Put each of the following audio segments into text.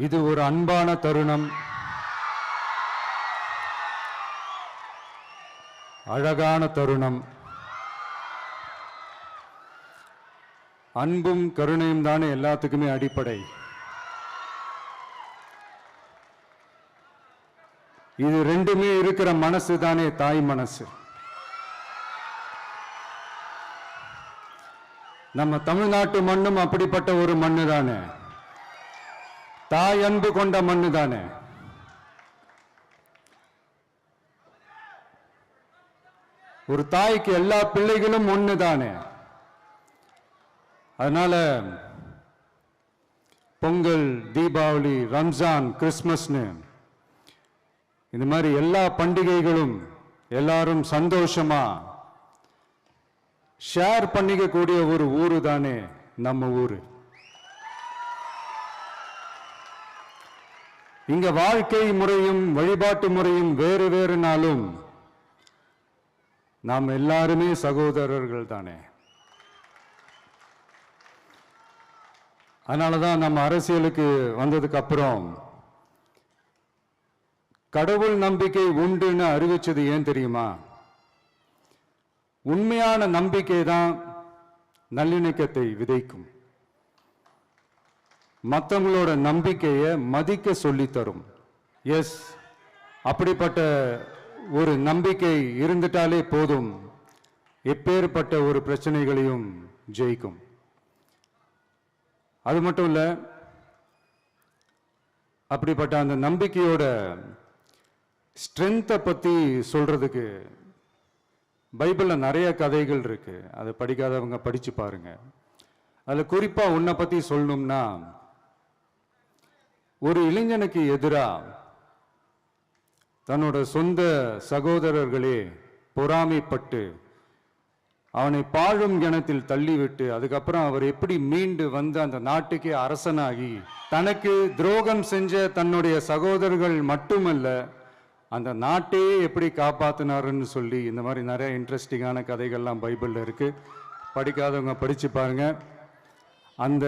இது ஒரு அன்பான தருணம், அழகான தருணம். அன்பும் கருணையும் தானே எல்லாத்துக்குமே அடிப்படை. இது ரெண்டுமே இருக்கிற மனசு தானே தாய் மனசு. நம்ம தமிழ்நாட்டு மண்ணும் அப்படிப்பட்ட ஒரு மண்ணு தானே, தாய் அன்பு கொண்ட மண்ணு தானே. ஒரு தாய்க்கு எல்லா பிள்ளைகளும் ஒண்ணு தானே. அதனால பொங்கல், தீபாவளி, ரம்ஜான், கிறிஸ்மஸ்னு இந்த மாதிரி எல்லா பண்டிகைகளும் எல்லாரும் சந்தோஷமா ஷேர் பண்ணிக்க கூடிய ஒரு ஊரு தானே நம்ம ஊரு. இங்க வாழ்க்கை முறையும் வழிபாட்டு முறையும் வேறு வேறுனாலும் நாம் எல்லாருமே சகோதரர்கள் தானே. அதனாலதான் நம்ம அரசியலுக்கு வந்ததுக்கு அப்புறம் கடவுள் நம்பிக்கை உண்டுன்னு அறிவிச்சது ஏன் தெரியுமா? உண்மையான நம்பிக்கை தான் நல்லிணக்கத்தை விதைக்கும், மற்றவங்களோட நம்பிக்கையை மதிக்க சொல்லித்தரும். எஸ், அப்படிப்பட்ட ஒரு நம்பிக்கை இருந்துட்டாலே போதும், எப்பேற்பட்ட ஒரு பிரச்சனைகளையும் ஜெயிக்கும். அது மட்டும் இல்ல, அப்படிப்பட்ட அந்த நம்பிக்கையோட ஸ்ட்ரென்த்தை பத்தி சொல்றதுக்கு பைபிள்ல நிறைய கதைகள் இருக்கு. அதை படிக்காதவங்க படிச்சு பாருங்க. அதுல குறிப்பா உன்னை பத்தி சொல்லணும்னா, ஒரு இளைஞனுக்கு எதிராக தன்னோட சொந்த சகோதரர்களே பொறாமைப்பட்டு அவனை பாழும் கிணத்தில் தள்ளிவிட்டு அதுக்கப்புறம் அவர் எப்படி மீண்டு வந்து அந்த நாட்டுக்கே அரசனாகி தனக்கு துரோகம் செஞ்ச தன்னுடைய சகோதரர்கள் மட்டுமல்ல அந்த நாட்டையே எப்படி காப்பாத்தினாருன்னு சொல்லி இந்த மாதிரி நிறைய இன்ட்ரெஸ்டிங்கான கதைகள்லாம் பைபிள்ல இருக்கு. படிக்காதவங்க படிச்சு பாருங்க. அந்த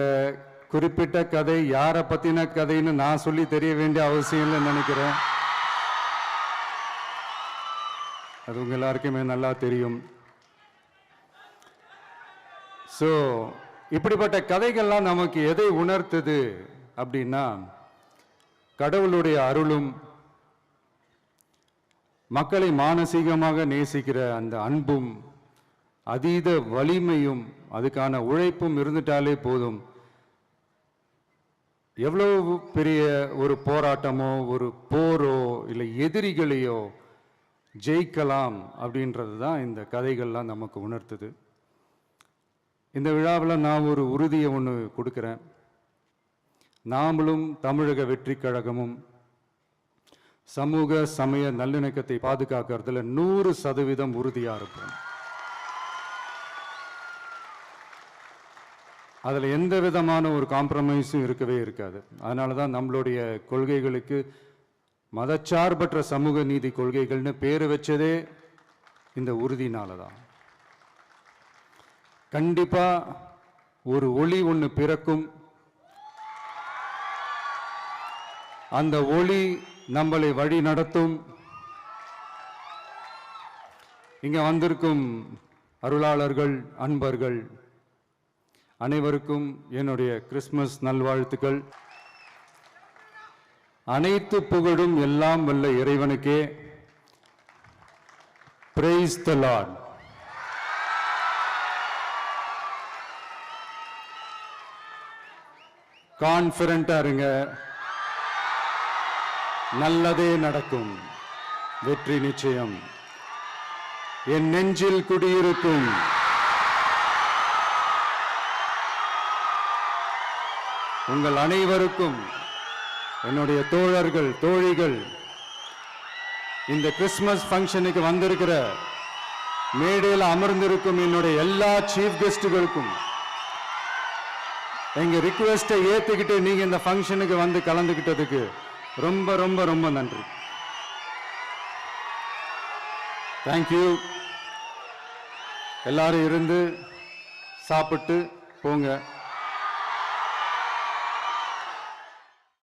குறிப்பிட்ட கதை யாரை பத்தின கதைன்னு நான் சொல்லி தெரிய வேண்டிய அவசியம் இல்லைன்னு நினைக்கிறேன். அது உங்க எல்லாருக்குமே நல்லா தெரியும். ஸோ இப்படிப்பட்ட கதைகள்லாம் நமக்கு எதை உணர்த்துது அப்படின்னா, கடவுளுடைய அருளும் மக்களை மானசீகமாக நேசிக்கிற அந்த அன்பும் அதீத வலிமையும் அதுக்கான உழைப்பும் இருந்துட்டாலே போதும், எவ்வளவு பெரிய ஒரு போராட்டமோ ஒரு போரோ இல்லை எதிரிகளையோ ஜெயிக்கலாம் அப்படின்றது தான் இந்த கதைகள்லாம் நமக்கு உணர்த்துது. இந்த விழாவில் நான் ஒரு உறுதியை ஒன்று கொடுக்குறேன். நாமளும் தமிழக வெற்றி கழகமும் சமூக சமய நல்லிணக்கத்தை பாதுகாக்கிறதுல 100% உறுதியா இருப்போம். அதில் எந்த விதமான ஒரு காம்ப்ரமைஸும் இருக்கவே இருக்காது. அதனால தான் நம்மளுடைய கொள்கைகளுக்கு மதச்சார்பற்ற சமூக நீதி கொள்கைகள்னு பேர் வச்சதே இந்த உறுதினால தான். கண்டிப்பா ஒரு ஒளி ஒன்று பிறக்கும். அந்த ஒளி நம்மளை வழி நடத்தும். இங்க வந்திருக்கும் அருளாளர்கள், அன்பர்கள் அனைவருக்கும் என்னுடைய கிறிஸ்துமஸ் நல்வாழ்த்துக்கள். அனைத்து புகழும் எல்லாம் வல்ல இறைவனுக்கே. Praise the Lord. கான்ஃபிடென்ட்டா இருங்க, நல்லதே நடக்கும், வெற்றி நிச்சயம். என் நெஞ்சில் குடியிருக்கும் உங்கள் அனைவருக்கும், என்னுடைய தோழர்கள், தோழிகள், இந்த கிறிஸ்துமஸ் ஃபங்க்ஷனுக்கு வந்திருக்கிற மேடையில் அமர்ந்திருக்கும் என்னுடைய எல்லா சீஃப் கெஸ்டுகளுக்கும் எங்க ரிக்வெஸ்டை ஏத்துக்கிட்டு நீங்க இந்த ஃபங்க்ஷனுக்கு வந்து கலந்துக்கிட்டதுக்கு ரொம்ப ரொம்ப ரொம்ப நன்றி. தேங்க்யூ. எல்லாரும் இருந்து சாப்பிட்டு போங்க.